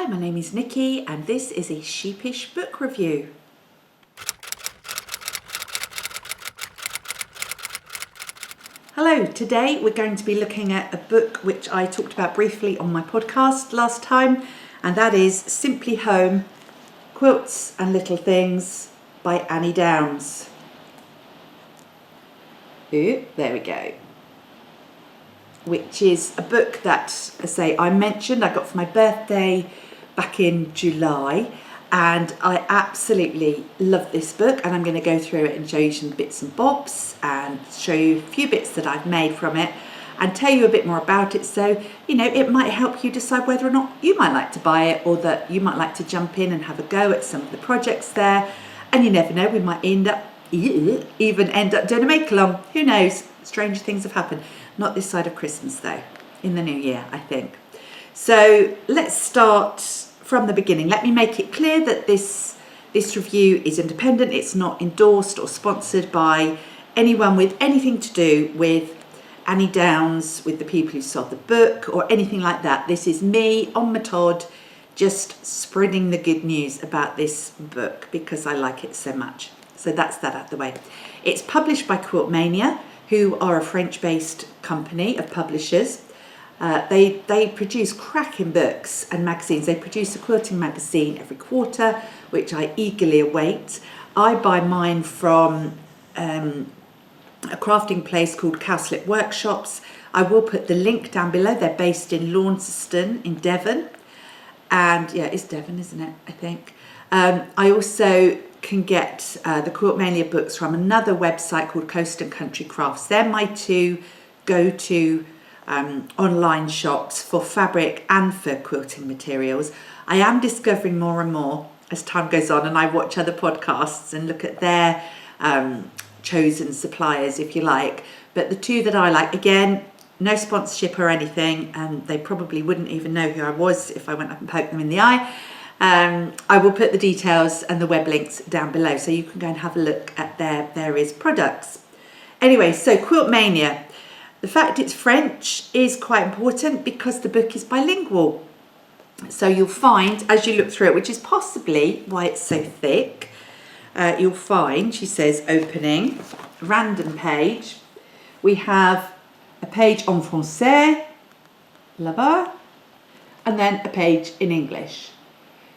my name is Nikki and this is a Sheepish book review. Hello, today we're going to be looking at a book which I talked about briefly on my podcast last time, and that is Simply Home, Quilts and Little Things by Anni Downs. Ooh, there we go. Which is a book that, I mentioned, I got for my birthday back in July, and I absolutely love this book, and I'm going to go through it and show you some bits and bobs and show you a few bits that I've made from it and tell you a bit more about it, so it might help you decide whether or not you might like to buy it, or that you might like to jump in and have a go at some of the projects there. And you never know, we might even end up doing a make-along. Who knows? Stranger things have happened. Not this side of Christmas though, in the new year, I think. So let's start from the beginning. Let me make it clear that this review is independent. It's not endorsed or sponsored by anyone with anything to do with Anni Downs, with the people who sold the book or anything like that. This is me on my Todd, just spreading the good news about this book because I like it so much. So that's that out of the way. It's published by Quiltmania, who are a French-based company of publishers. They produce cracking books and magazines. They produce a quilting magazine every quarter, which I eagerly await. I buy mine from a crafting place called Cowslip Workshops. I will put the link down below. They're based in Launceston in Devon. And yeah, it's Devon, isn't it? I think. I also can get the Quiltmania books from another website called Coast and Country Crafts. They're my two go-to online shops for fabric and for quilting materials. I am discovering more and more as time goes on, and I watch other podcasts and look at their chosen suppliers, if you like. But the two that I like, again, no sponsorship or anything, and they probably wouldn't even know who I was if I went up and poked them in the eye. I will put the details and the web links down below so you can go and have a look at their various products. Anyway, so Quiltmania. The fact it's French is quite important because the book is bilingual. So you'll find, as you look through it, which is possibly why it's so thick, you'll find, she says, opening, random page. We have a page en français, là-bas, and then a page in English.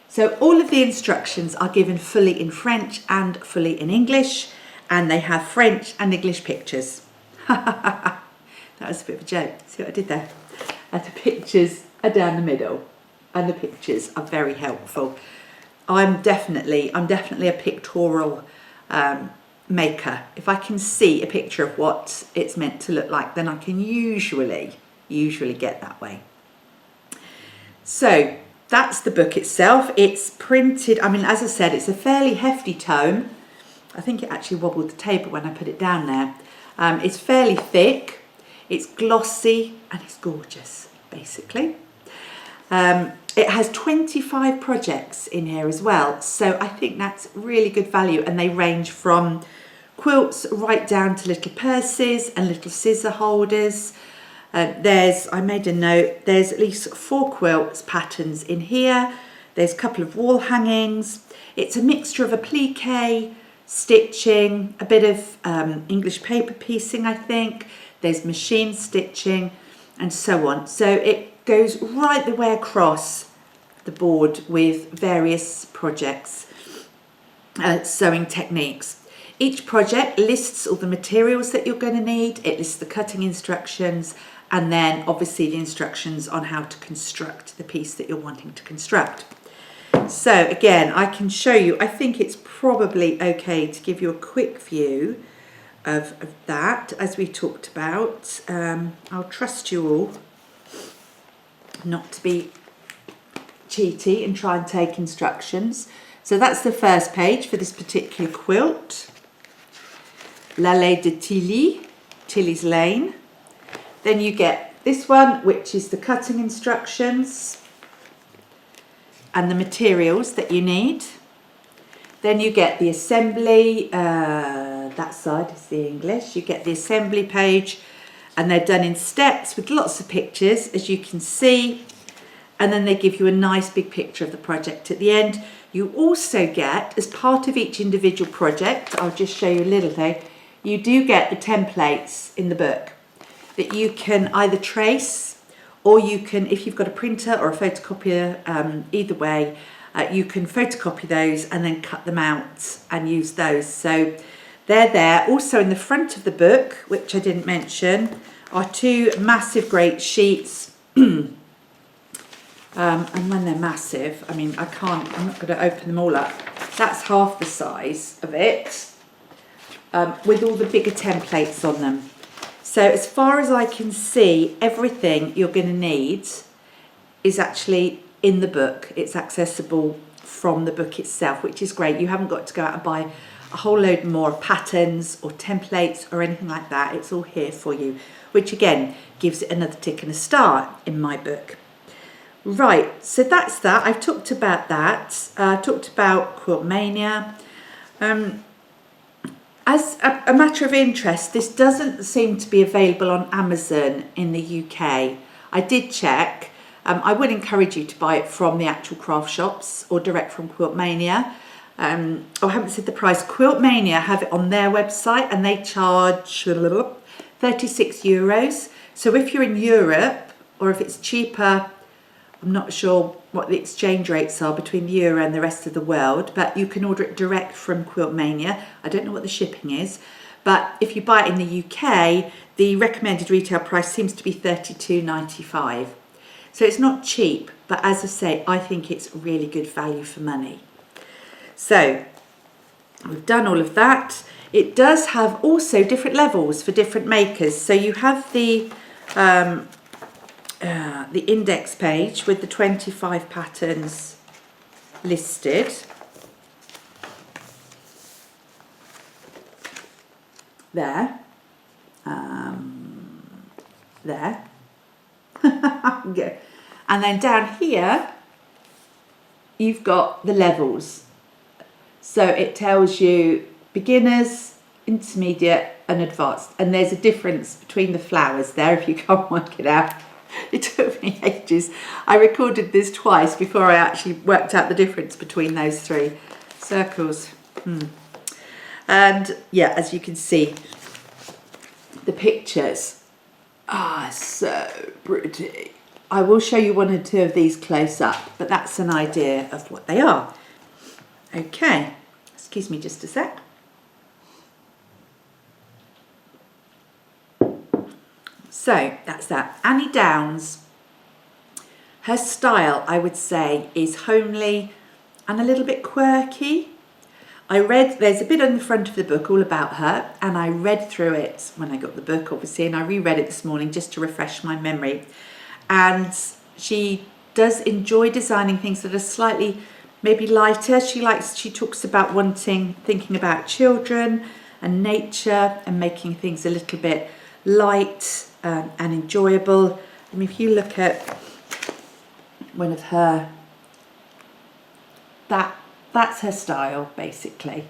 So all of the instructions are given fully in French and fully in English, and they have French and English pictures. That was a bit of a joke. See what I did there? And the pictures are down the middle, and the pictures are very helpful. I'm definitely a pictorial maker. If I can see a picture of what it's meant to look like, then I can usually get that way. So that's the book itself. It's printed, as I said, it's a fairly hefty tome. I think it actually wobbled the table when I put it down there. It's fairly thick, it's glossy, and it's gorgeous, basically. It has 25 projects in here as well, so I think that's really good value, and they range from quilts right down to little purses and little scissor holders. I made a note, there's at least 4 quilts patterns in here. There's a couple of wall hangings. It's a mixture of applique, stitching, a bit of English paper piecing, I think. There's machine stitching and so on. So it goes right the way across the board with various projects, sewing techniques. Each project lists all the materials that you're going to need. It lists the cutting instructions, and then obviously the instructions on how to construct the piece that you're wanting to construct. So again, I can show you, I think it's probably okay to give you a quick view of that, as we talked about. I'll trust you all not to be cheaty and try and take instructions. So that's the first page for this particular quilt. L'Allée de Tilly, Tilly's Lane. Then you get this one, which is the cutting instructions and the materials that you need. Then you get the assembly, that side is the English. You get the assembly page, and they're done in steps with lots of pictures, as you can see. and then they give you a nice big picture of the project at the end. You also get, as part of each individual project, I'll just show you a little thing, you do get the templates in the book that you can either trace, or you can, if you've got a printer or a photocopier, either way, you can photocopy those and then cut them out and use those. So they're there. Also in the front of the book, which I didn't mention, are two massive great sheets. And when they're massive, I mean, I'm not going to open them all up. That's half the size of it, with all the bigger templates on them. So as far as I can see, everything you're going to need is actually in the book. It's accessible from the book itself, which is great. You haven't got to go out and buy a whole load more patterns or templates or anything like that. It's all here for you, which again gives it another tick and a star in my book. Right, so that's that. I've talked about that. Talked about Quiltmania. As a matter of interest, this doesn't seem to be available on Amazon in the UK. I did check. I would encourage you to buy it from the actual craft shops or direct from Quiltmania. I haven't said the price. Quiltmania have it on their website and they charge 36 euros. So if you're in Europe, or if it's cheaper, I'm not sure what the exchange rates are between the euro and the rest of the world, but you can order it direct from Quiltmania. I don't know what the shipping is, but if you buy it in the UK, the recommended retail price seems to be £32.95. So it's not cheap, but as I say, I think it's really good value for money. So we've done all of that. It does have also different levels for different makers. So you have the index page with the 25 patterns listed. There. There. Good. And then down here, you've got the levels. So it tells you beginners, intermediate and advanced. And there's a difference between the flowers there if you can't work it out. It took me ages. I recorded this twice before I actually worked out the difference between those three circles. And yeah, as you can see, the pictures are so pretty. I will show you one or two of these close up, but that's an idea of what they are. Okay, excuse me just a sec. So that's that. Anni Downs, her style, I would say, is homely and a little bit quirky. There's a bit on the front of the book all about her, and I read through it when I got the book, obviously, and I reread it this morning just to refresh my memory. And she does enjoy designing things that are slightly maybe lighter. She talks about thinking about children and nature and making things a little bit light and enjoyable. I mean, if you look at one of her, that's her style basically.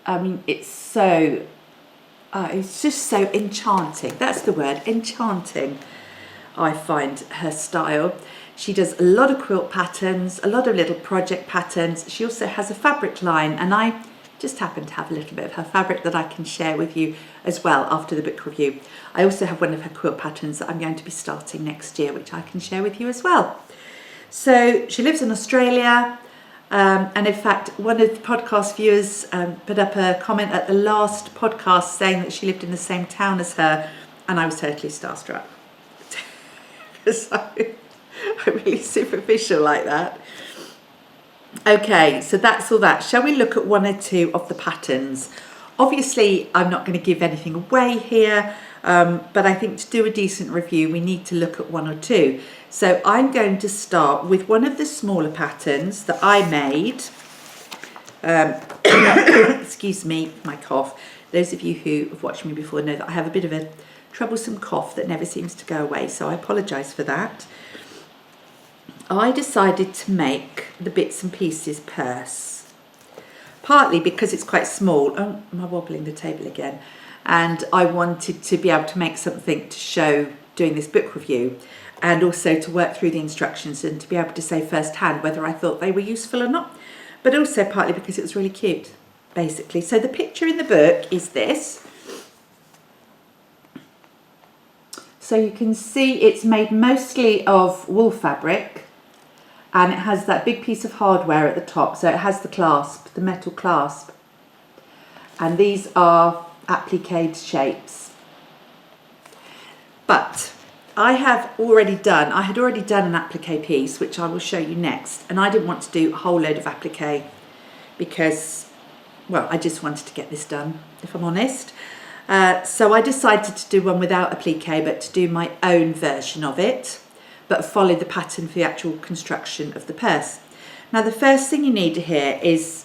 I mean, it's just so enchanting. That's the word, enchanting. I find her style. She does a lot of quilt patterns, a lot of little project patterns. She also has a fabric line, and I just happen to have a little bit of her fabric that I can share with you as well after the book review. I also have one of her quilt patterns that I'm going to be starting next year, which I can share with you as well. So she lives in Australia, and in fact, one of the podcast viewers put up a comment at the last podcast saying that she lived in the same town as her, and I was totally starstruck. Because I'm really superficial like that. Okay, so that's all that. Shall we look at one or two of the patterns? Obviously, I'm not going to give anything away here, but I think to do a decent review, we need to look at one or two. So I'm going to start with one of the smaller patterns that I made. Excuse me, my cough. Those of you who have watched me before know that I have a bit of a troublesome cough that never seems to go away, so I apologise for that. I decided to make the bits and pieces purse, partly because it's quite small. Oh, am I wobbling the table again? And I wanted to be able to make something to show doing this book review, and also to work through the instructions and to be able to say firsthand whether I thought they were useful or not, but also partly because it was really cute, basically. So the picture in the book is this. So you can see it's made mostly of wool fabric, and it has that big piece of hardware at the top. So it has the clasp, the metal clasp, and these are appliqued shapes. But I had already done an applique piece, which I will show you next, and I didn't want to do a whole load of applique because, well, I just wanted to get this done, if I'm honest. So I decided to do one without applique, but to do my own version of it, but follow the pattern for the actual construction of the purse. Now the first thing you need here is,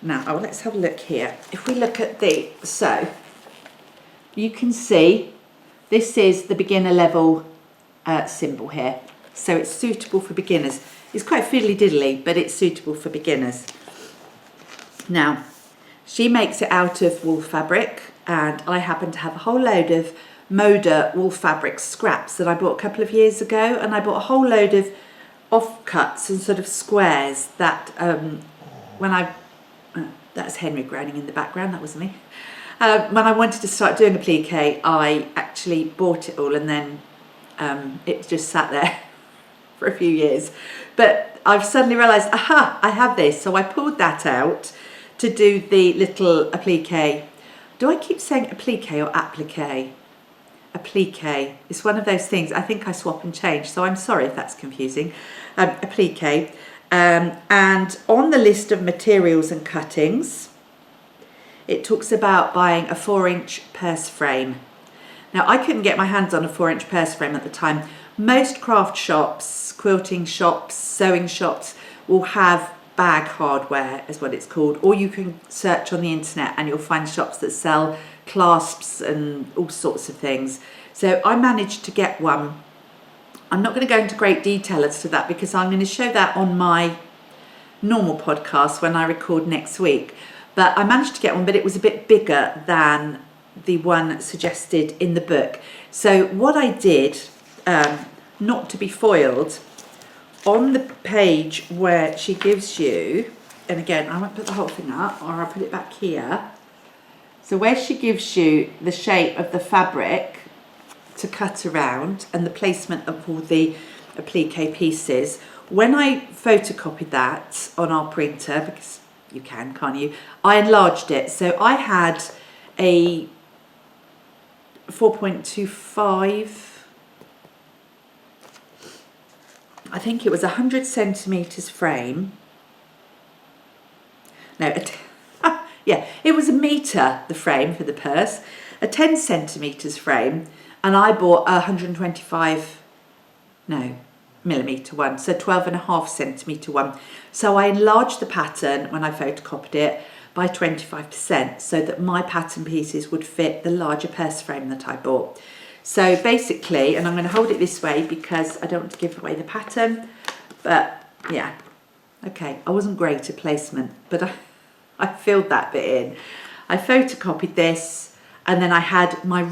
let's have a look here. If we look at so you can see this is the beginner level symbol here. So it's suitable for beginners. It's quite fiddly diddly, but it's suitable for beginners. Now, she makes it out of wool fabric, and I happen to have a whole load of Moda wool fabric scraps that I bought a couple of years ago, and I bought a whole load of offcuts and sort of squares that that's Henry groaning in the background, that wasn't me. When I wanted to start doing applique, I actually bought it all, and then it just sat there for a few years. But I've suddenly realised, aha, I have this. So I pulled that out to do the little applique. Do I keep saying applique or applique? Applique. It's one of those things. I think I swap and change, so I'm sorry if that's confusing. Applique. And on the list of materials and cuttings, it talks about buying a 4-inch purse frame. Now, I couldn't get my hands on a 4-inch purse frame at the time. Most craft shops, quilting shops, sewing shops will have bag hardware, is what it's called, or you can search on the internet and you'll find shops that sell clasps and all sorts of things. So I managed to get one. I'm not going to go into great detail as to that because I'm going to show that on my normal podcast when I record next week. But I managed to get one, but it was a bit bigger than the one suggested in the book. So what I did, not to be foiled, on the page where she gives you, and again, I won't put the whole thing up, or I'll put it back here. So where she gives you the shape of the fabric to cut around and the placement of all the applique pieces, when I photocopied that on our printer, because you can, can't you? I enlarged it. So I had a 4.25, I think it was 100 centimetres frame. No, yeah, it was a metre, the frame for the purse, a 10 centimetres frame, and I bought a 125 millimetre one, so 12.5 centimetre one. So I enlarged the pattern when I photocopied it by 25% so that my pattern pieces would fit the larger purse frame that I bought. So basically, and I'm going to hold it this way because I don't want to give away the pattern, but yeah, okay, I wasn't great at placement, but I filled that bit in. I photocopied this, and then I had my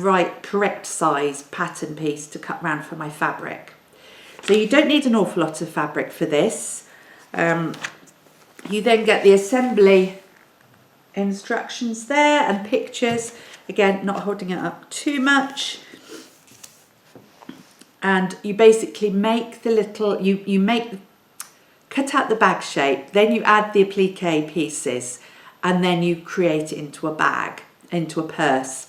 correct size pattern piece to cut round for my fabric. So you don't need an awful lot of fabric for this. You then get the assembly instructions there and pictures. Again, not holding it up too much. And you basically make the little, cut out the bag shape, then you add the applique pieces, and then you create it into a bag, into a purse.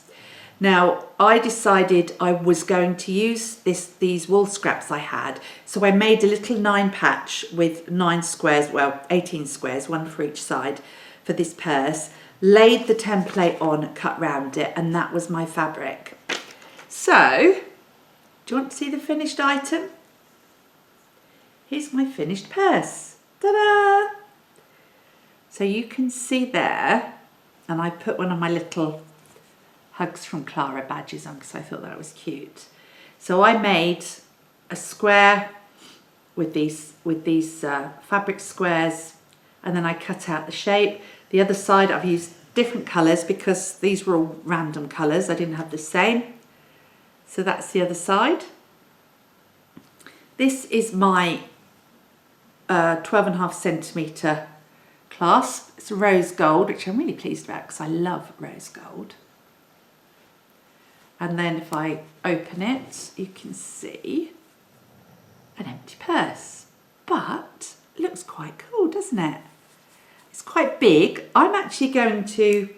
Now, I decided I was going to use these wool scraps I had, so I made a little 9 patch with 9 squares, well, 18 squares, one for each side, for this purse, laid the template on, cut round it, and that was my fabric. So, do you want to see the finished item? Here's my finished purse. Ta-da! So you can see there, and I put one of my little Hugs from Clara badges on because I thought that was cute. So I made a square with these fabric squares, and then I cut out the shape. The other side I've used different colours because these were all random colours. I didn't have the same. So that's the other side. This is my 12.5 centimetre clasp. It's rose gold, which I'm really pleased about because I love rose gold. And then if I open it, you can see an empty purse. But it looks quite cool, doesn't it? It's quite big. I'm actually going to,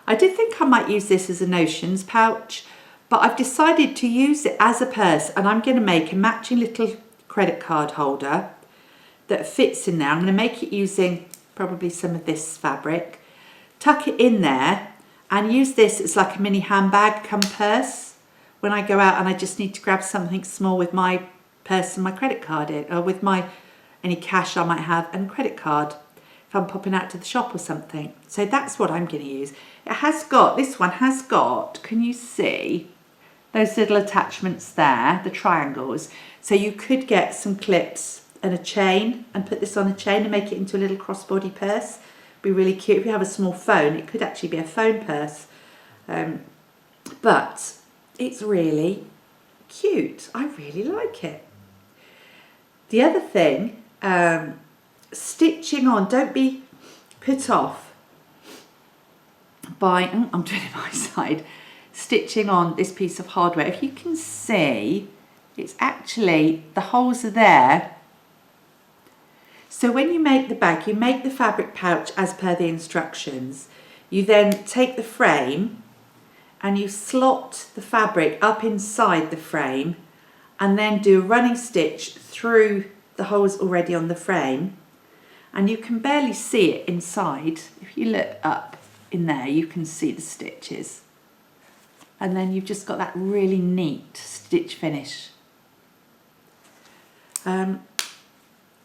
I did think I might use this as a notions pouch, but I've decided to use it as a purse, and I'm going to make a matching little credit card holder that fits in there. I'm going to make it using probably some of this fabric, tuck it in there, and use this as like a mini handbag come purse when I go out and I just need to grab something small with my purse and my credit card in, or with my any cash I might have and credit card if I'm popping out to the shop or something. So that's what I'm going to use. It has got, this one has got, can you see those little attachments there, the triangles? So you could get some clips and a chain and put this on a chain and make it into a little crossbody purse. Be really cute. If you have a small phone, it could actually be a phone purse. But it's really cute. I really like it. The other thing, stitching on, don't be put off by, I'm doing it my side, stitching on this piece of hardware. If you can see, it's actually, the holes are there. So when you make the bag, you make the fabric pouch as per the instructions. You then take the frame and you slot the fabric up inside the frame and then do a running stitch through the holes already on the frame. And you can barely see it inside. If you look up in there, you can see the stitches. And then you've just got that really neat stitch finish.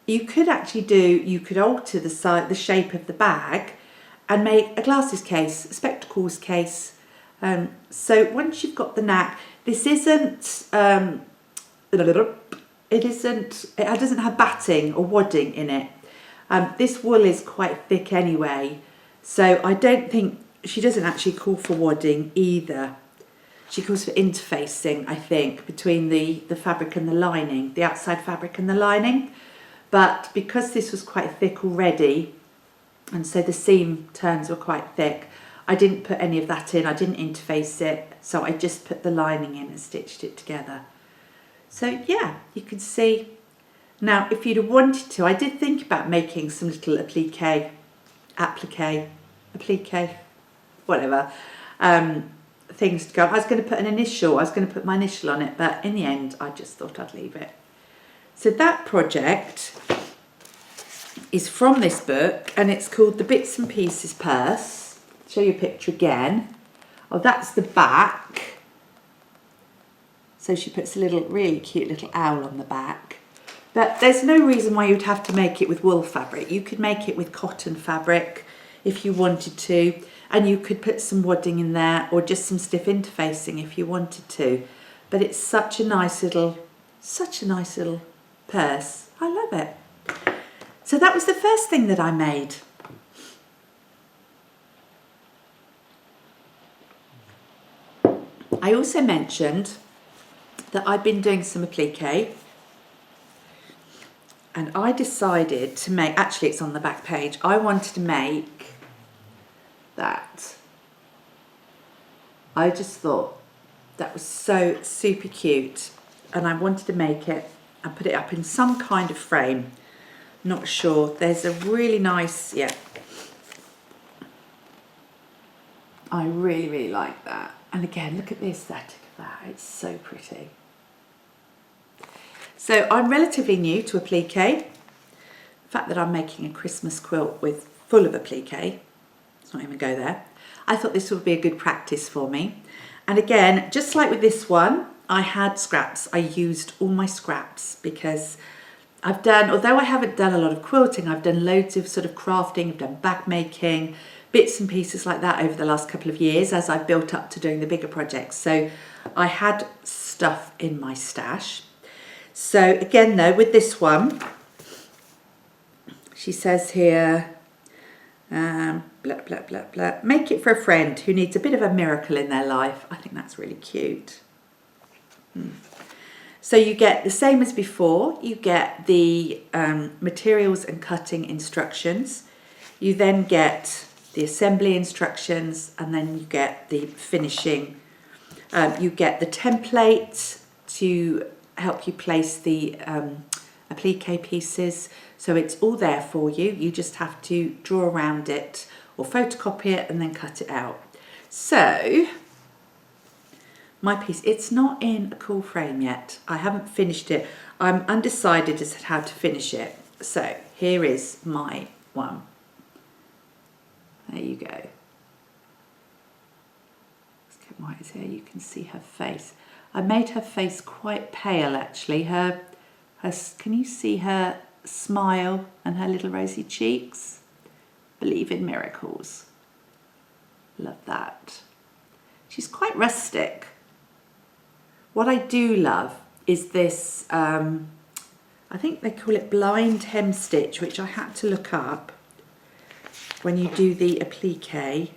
You could actually you could alter the shape of the bag and make a glasses case, a spectacles case. So once you've got the knack, this isn't, it doesn't have batting or wadding in it. This wool is quite thick anyway, so I don't think, she doesn't actually call for wadding either. She calls for interfacing, I think, between the fabric and the lining, the outside fabric and the lining. But because this was quite thick already, and so the seam turns were quite thick, I didn't put any of that in, I didn't interface it, so I just put the lining in and stitched it together. So yeah, you can see. Now, if you'd have wanted to, I did think about making some little applique, whatever, things to go. I was going to put my initial on it, but in the end, I just thought I'd leave it. So that project is from this book, and it's called The Bits and Pieces Purse. Show you a picture again. Oh, that's the back. So she puts a little, really cute little owl on the back. But there's no reason why you'd have to make it with wool fabric. You could make it with cotton fabric if you wanted to, and you could put some wadding in there or just some stiff interfacing if you wanted to. But it's such a nice little purse. I love it. So that was the first thing that I made. I also mentioned that I've been doing some applique, and I decided to make, actually it's on the back page, I wanted to make that. I just thought that was so super cute, and I wanted to make it and put it up in some kind of frame. Not sure. There's a really nice, yeah. I really, really like that. And again, look at the aesthetic of that. It's so pretty. So I'm relatively new to applique. The fact that I'm making a Christmas quilt full of applique, let's not even go there. I thought this would be a good practice for me. And again, just like with this one, I had scraps. I used all my scraps because I've done, although I haven't done a lot of quilting, I've done loads of sort of crafting, I've done bag making, bits and pieces like that over the last couple of years as I've built up to doing the bigger projects. So I had stuff in my stash. So again though, with this one, she says here, blah, blah, blah, blah, make it for a friend who needs a bit of a miracle in their life. I think that's really cute. So you get the same as before. You get the materials and cutting instructions. You then get the assembly instructions, and then you get the finishing. You get the template to help you place the applique pieces. So it's all there for you. You just have to draw around it or photocopy it and then cut it out. So my piece, it's not in a cool frame yet. I haven't finished it. I'm undecided as to how to finish it. So here is my one. There you go. Let's get White's here. You can see her face. I made her face quite pale actually. Can you see her smile and her little rosy cheeks? Believe in miracles. Love that. She's quite rustic. What I do love is this, I think they call it blind hem stitch, which I had to look up when you do the applique.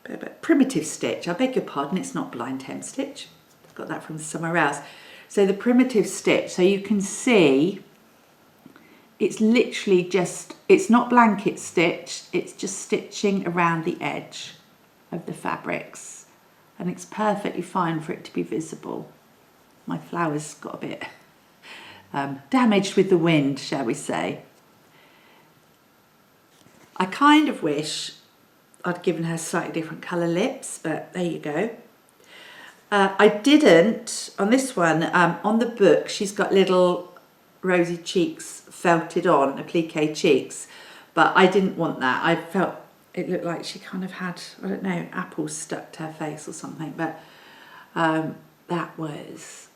But primitive stitch, I beg your pardon, it's not blind hem stitch. I've got that from somewhere else. So the primitive stitch, so you can see it's literally just, it's not blanket stitch, it's just stitching around the edge of the fabrics. And it's perfectly fine for it to be visible. My flowers got a bit damaged with the wind, shall we say. I kind of wish I'd given her slightly different colour lips, but there you go. I didn't, on this one, on the book, she's got little rosy cheeks felted on, applique cheeks, but I didn't want that. I felt it looked like she kind of had, I don't know, apples stuck to her face or something, but that was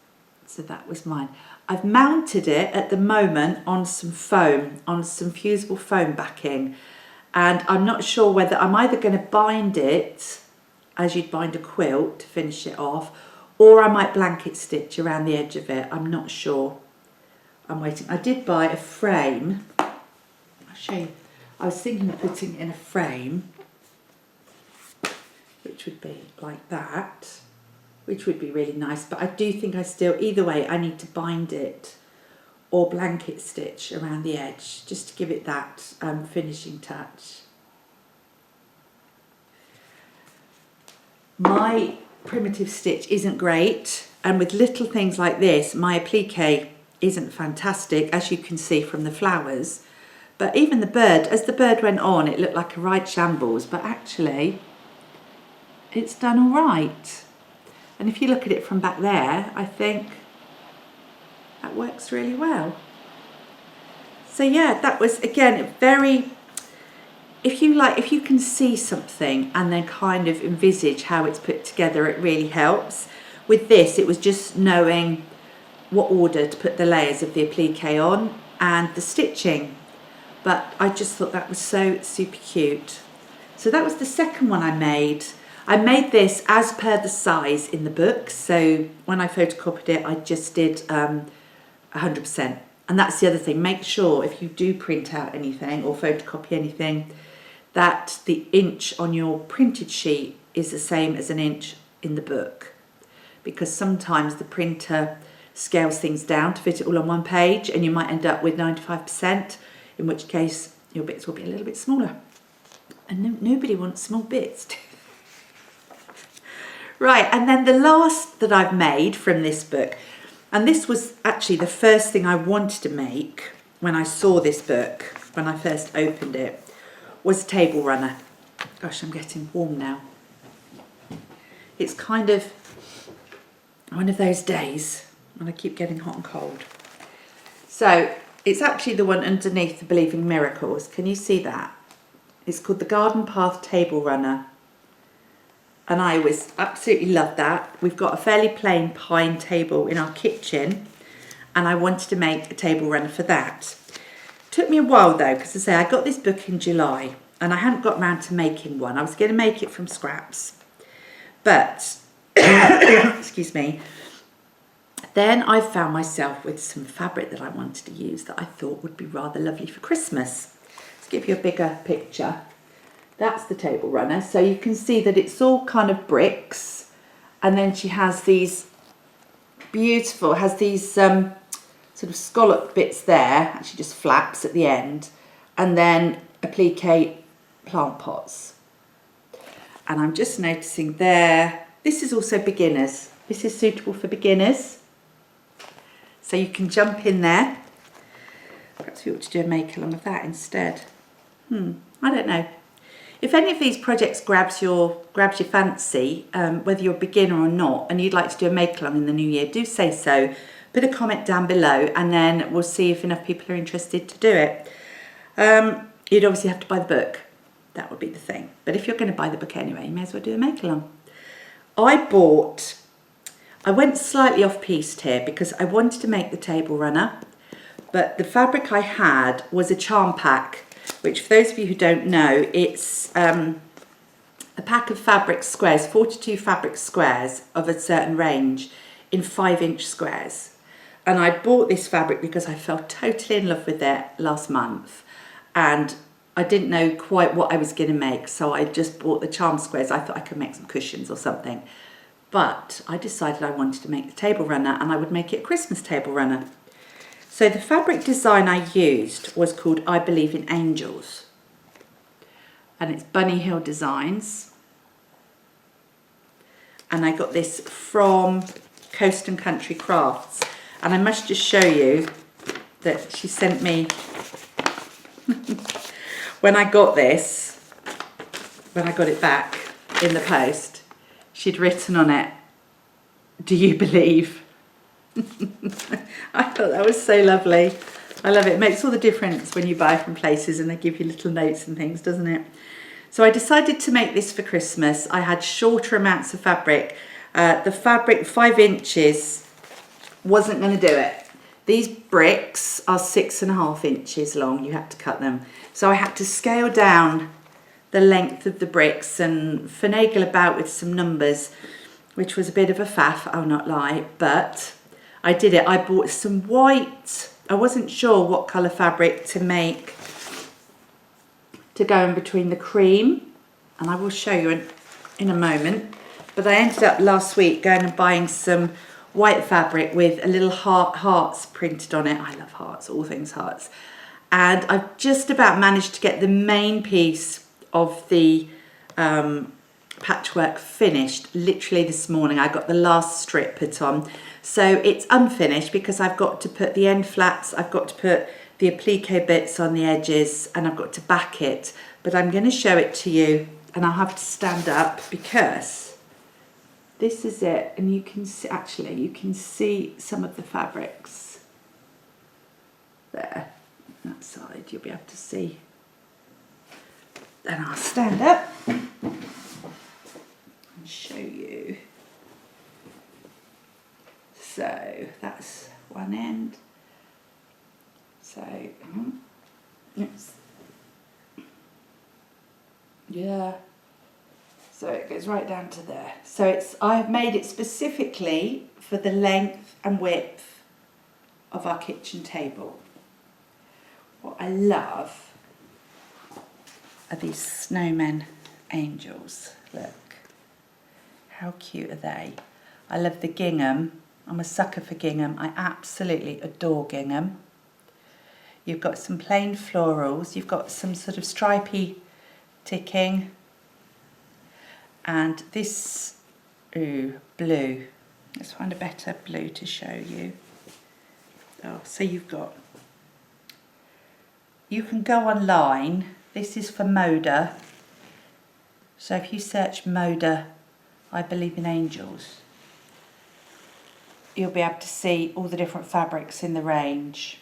mine. I've mounted it at the moment on some foam, on some fusible foam backing, and I'm not sure whether I'm either going to bind it as you'd bind a quilt to finish it off, or I might blanket stitch around the edge of it. I'm not sure. I'm waiting. I did buy a frame. I'll show you. I was thinking of putting it in a frame, which would be like that, which would be really nice. But I do think either way, I need to bind it or blanket stitch around the edge, just to give it that finishing touch. My primitive stitch isn't great, and with little things like this, my applique isn't fantastic, as you can see from the flowers. But even the bird, as the bird went on, it looked like a right shambles, but actually it's done all right. And if you look at it from back there, I think that works really well. So yeah, that was, again, very, if you can see something and then kind of envisage how it's put together, it really helps. With this, it was just knowing what order to put the layers of the applique on and the stitching. But I just thought that was so super cute. So that was the second one I made. I made this as per the size in the book. So when I photocopied it, I just did 100%. And that's the other thing. Make sure if you do print out anything or photocopy anything, that the inch on your printed sheet is the same as an inch in the book. Because sometimes the printer scales things down to fit it all on one page, and you might end up with 95%. In which case your bits will be a little bit smaller. And nobody wants small bits. Right, and then the last that I've made from this book, and this was actually the first thing I wanted to make when I saw this book, when I first opened it, was a table runner. Gosh, I'm getting warm now. It's kind of one of those days when I keep getting hot and cold. So, it's actually the one underneath the Believe in Miracles. Can you see that? It's called the Garden Path Table Runner. And I always absolutely love that. We've got a fairly plain pine table in our kitchen, and I wanted to make a table runner for that. Took me a while though, because I say I got this book in July and I hadn't got around to making one. I was going to make it from scraps. But, excuse me, then I found myself with some fabric that I wanted to use that I thought would be rather lovely for Christmas. Let's give you a bigger picture. That's the table runner. So you can see that it's all kind of bricks, and then she has these beautiful, has these sort of scallop bits there, actually just flaps at the end, and then applique plant pots. And I'm just noticing there, this is also beginners. This is suitable for beginners. So you can jump in there. Perhaps we ought to do a make along of that instead. I don't know. If any of these projects grabs your fancy, whether you're a beginner or not, and you'd like to do a make along in the new year, do say so. Put a comment down below, and then we'll see if enough people are interested to do it. You'd obviously have to buy the book. That would be the thing. But if you're going to buy the book anyway, you may as well do a make along. I went slightly off piste here because I wanted to make the table runner, but the fabric I had was a charm pack, which for those of you who don't know, it's a pack of fabric squares, 42 fabric squares of a certain range in 5-inch squares. And I bought this fabric because I fell totally in love with it last month, and I didn't know quite what I was going to make, so I just bought the charm squares. I thought I could make some cushions or something. But I decided I wanted to make the table runner, and I would make it a Christmas table runner. So the fabric design I used was called I Believe in Angels. And it's Bunny Hill Designs. And I got this from Coast and Country Crafts. And I must just show you that she sent me... When I got this, when I got it back in the post, she'd written on it, "Do you believe?" I thought that was so lovely. I love it. It makes all the difference when you buy from places and they give you little notes and things, doesn't it? So I decided to make this for Christmas. I had shorter amounts of fabric. The fabric, 5 inches, wasn't going to do it. These bricks are 6.5 inches long. You had to cut them. So I had to scale down the length of the bricks and finagle about with some numbers, which was a bit of a faff, I'll not lie, but I did it. I bought some white, I wasn't sure what colour fabric to make to go in between the cream, and I will show you in a moment, but I ended up last week going and buying some white fabric with a little hearts printed on it. I love hearts, all things hearts. And I've just about managed to get the main piece of the patchwork finished. Literally this morning I got the last strip put on. So it's unfinished because I've got to put the end flaps, I've got to put the applique bits on the edges, and I've got to back it. But I'm going to show it to you, and I'll have to stand up because this is it. And you can see, actually, you can see some of the fabrics there. That side you'll be able to see. Then I'll stand up and show you. So that's one end. So yes, yeah. So it goes right down to there. So I've made it specifically for the length and width of our kitchen table. What I love are these snowmen angels. Look, how cute are they? I love the gingham. I'm a sucker for gingham. I absolutely adore gingham. You've got some plain florals. You've got some sort of stripy ticking. And this blue. Let's find a better blue to show you. Oh, so you can go online. This is for Moda. So if you search Moda, I Believe in Angels, you'll be able to see all the different fabrics in the range.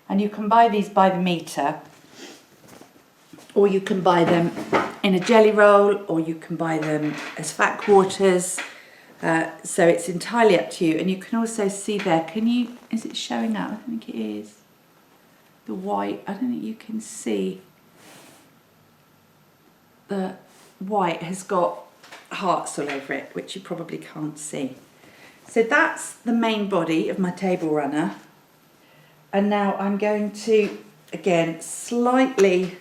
And you can buy these by the metre, or you can buy them in a jelly roll, or you can buy them as fat quarters. So it's entirely up to you. And you can also see there, is it showing up? I think it is. The white, I don't think you can see. The white has got hearts all over it, which you probably can't see. So that's the main body of my table runner. And now I'm going to, again, slightly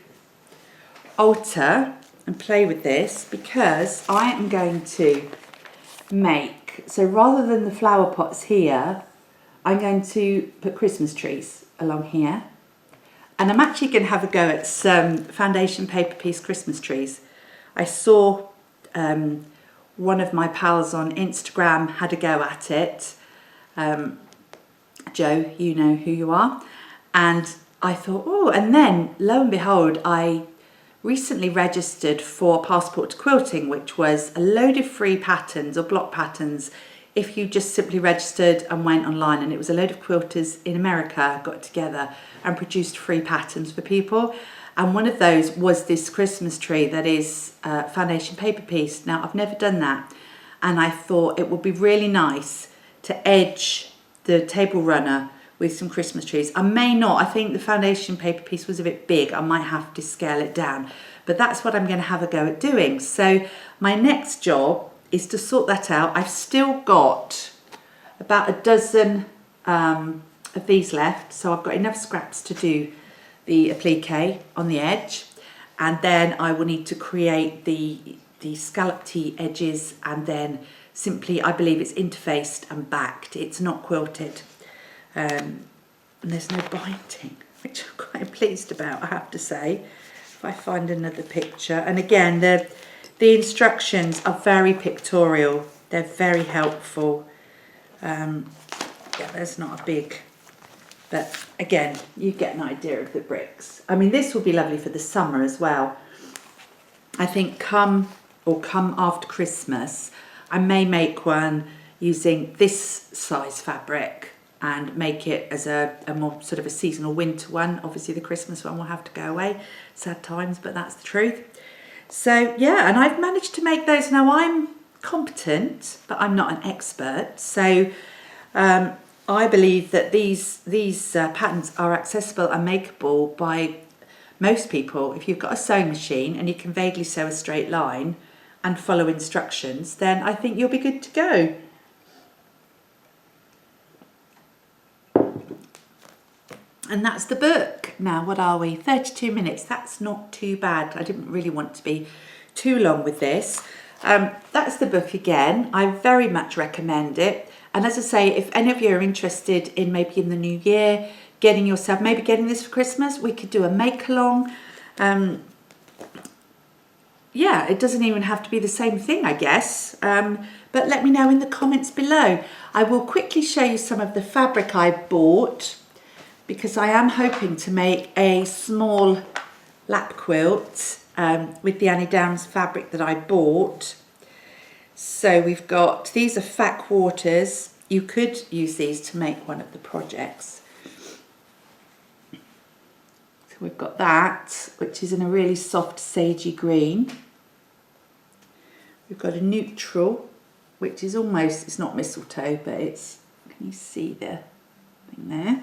alter and play with this because I am going to make, so rather than the flower pots here, I'm going to put Christmas trees along here. And I'm actually going to have a go at some foundation paper piece Christmas trees. I saw one of my pals on Instagram had a go at it. Joe, you know who you are. And I thought, oh, and then lo and behold, I recently registered for Passport to Quilting, which was a load of free patterns or block patterns if you just simply registered and went online, and it was a load of quilters in America got together and produced free patterns for people. And one of those was this Christmas tree that is foundation paper piece. Now, I've never done that, and I thought it would be really nice to edge the table runner with some Christmas trees. I may not, I think the foundation paper piece was a bit big. I might have to scale it down, but that's what I'm going to have a go at doing. So my next job is to sort that out. I've still got about a dozen of these left, so I've got enough scraps to do the applique on the edge, and then I will need to create the scalloped edges, and then simply, I believe it's interfaced and backed. It's not quilted, and there's no binding, which I'm quite pleased about, I have to say. If I find another picture, and again, the instructions are very pictorial. They're very helpful. Yeah, there's not a big, but again, you get an idea of the bricks. I mean, this will be lovely for the summer as well. I think come after Christmas, I may make one using this size fabric and make it as a more sort of a seasonal winter one. Obviously the Christmas one will have to go away. Sad times, but that's the truth. So yeah, and I've managed to make those. Now I'm competent, but I'm not an expert. So I believe that these patterns are accessible and makeable by most people. If you've got a sewing machine and you can vaguely sew a straight line and follow instructions, then I think you'll be good to go. And that's the book. Now, what are we? 32 minutes. That's not too bad. I didn't really want to be too long with this. That's the book again. I very much recommend it. And as I say, if any of you are interested in maybe in the new year, getting yourself, maybe getting this for Christmas, we could do a make along. Yeah, it doesn't even have to be the same thing, I guess. But let me know in the comments below. I will quickly show you some of the fabric I bought, because I am hoping to make a small lap quilt with the Anni Downs fabric that I bought. So we've got, these are fat quarters. You could use these to make one of the projects. So we've got that, which is in a really soft sagey green. We've got a neutral, which is almost, it's not mistletoe, but it's, can you see the thing there?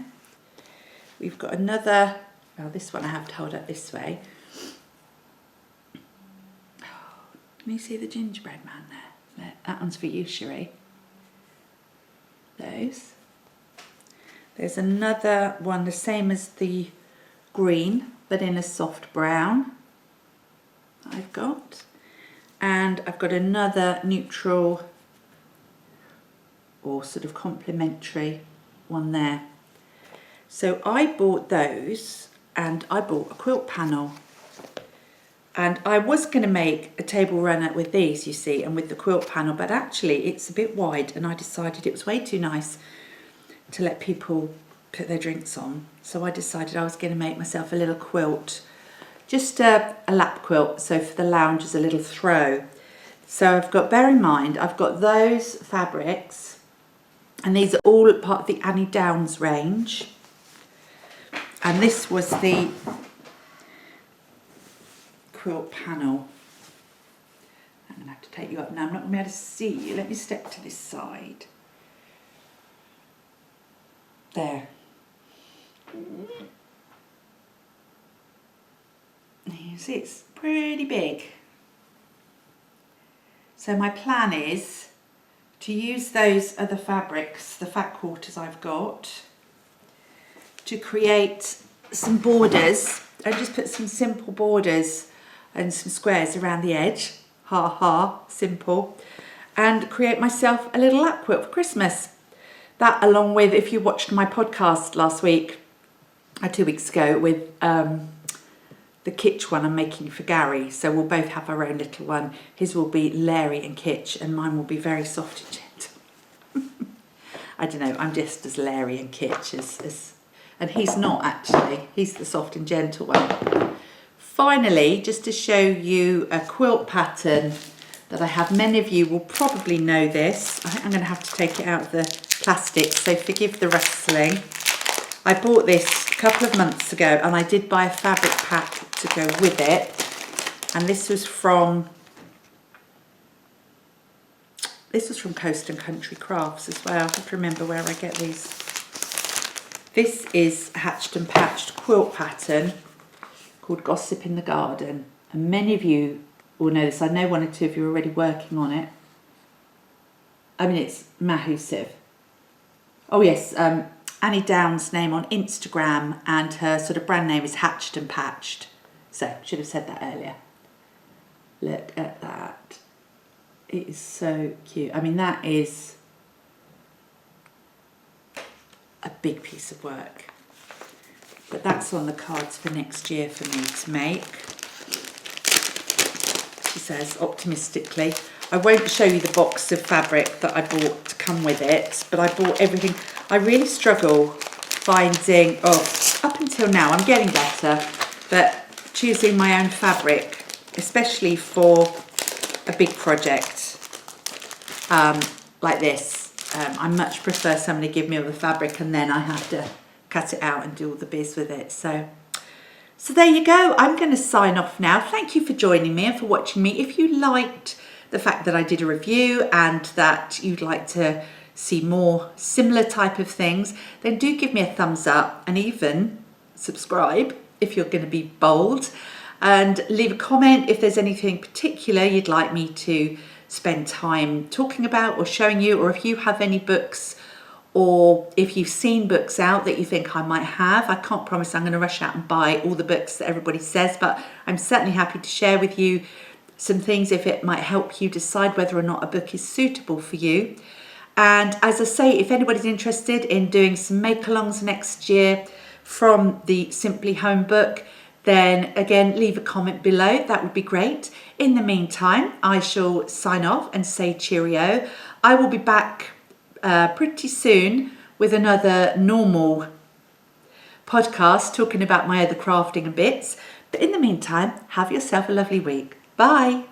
We've got another, well, this one I have to hold up this way. Can you see the gingerbread man there? That one's for you, Cherie. Those. There's another one, the same as the green, but in a soft brown I've got. And I've got another neutral or sort of complementary one there. So I bought those, and I bought a quilt panel, and I was going to make a table runner with these, you see, and with the quilt panel, but actually it's a bit wide, and I decided it was way too nice to let people put their drinks on. So I decided I was going to make myself a little quilt, just a lap quilt, so for the lounge as a little throw. So I've got, bear in mind, I've got those fabrics, and these are all part of the Anni Downs range. And this was the quilt panel. I'm going to have to take you up now. I'm not going to be able to see you. Let me step to this side. There. You see, it's pretty big. So my plan is to use those other fabrics, the fat quarters I've got, to create some borders. I just put some simple borders and some squares around the edge. Ha ha, simple. and create myself a little lap quilt for Christmas. That, along with, if you watched my podcast last week, or 2 weeks ago, with the kitsch one I'm making for Gary. So we'll both have our own little one. His will be Larry and kitsch, and mine will be very soft and gentle. I don't know, I'm just as Larry and kitsch as and he's not actually, he's the soft and gentle one. Finally, just to show you a quilt pattern that I have. Many of you will probably know this. I think I'm going to have to take it out of the plastic, so forgive the rustling. I bought this a couple of months ago, and I did buy a fabric pack to go with it. And this was from Coast and Country Crafts as well. I have to remember where I get these. This is a hatched and patched quilt pattern called Gossip in the Garden. And many of you will know this. I know 1 or 2 of you are already working on it. I mean, it's Mahusiv. Oh yes, Anni Downs' name on Instagram, and her sort of brand name is Hatched and Patched. So, should have said that earlier. Look at that. It is so cute. I mean, that is a big piece of work. But that's on the cards for next year for me to make. She says optimistically. I won't show you the box of fabric that I bought to come with it, but I bought everything. I really struggle finding, up until now, I'm getting better, but choosing my own fabric, especially for a big project like this. I much prefer somebody give me all the fabric and then I have to cut it out and do all the biz with it. So there you go. I'm going to sign off now. Thank you for joining me and for watching me. If you liked the fact that I did a review and that you'd like to see more similar type of things, then do give me a thumbs up and even subscribe if you're going to be bold, and leave a comment if there's anything particular you'd like me to spend time talking about or showing you, or if you have any books or if you've seen books out that you think I might have. I can't promise I'm going to rush out and buy all the books that everybody says, but I'm certainly happy to share with you some things if it might help you decide whether or not a book is suitable for you. And as I say, if anybody's interested in doing some make-alongs next year from the Simply Home book, then again, leave a comment below. That would be great. In the meantime, I shall sign off and say cheerio. I will be back pretty soon with another normal podcast talking about my other crafting and bits. But in the meantime, have yourself a lovely week. Bye.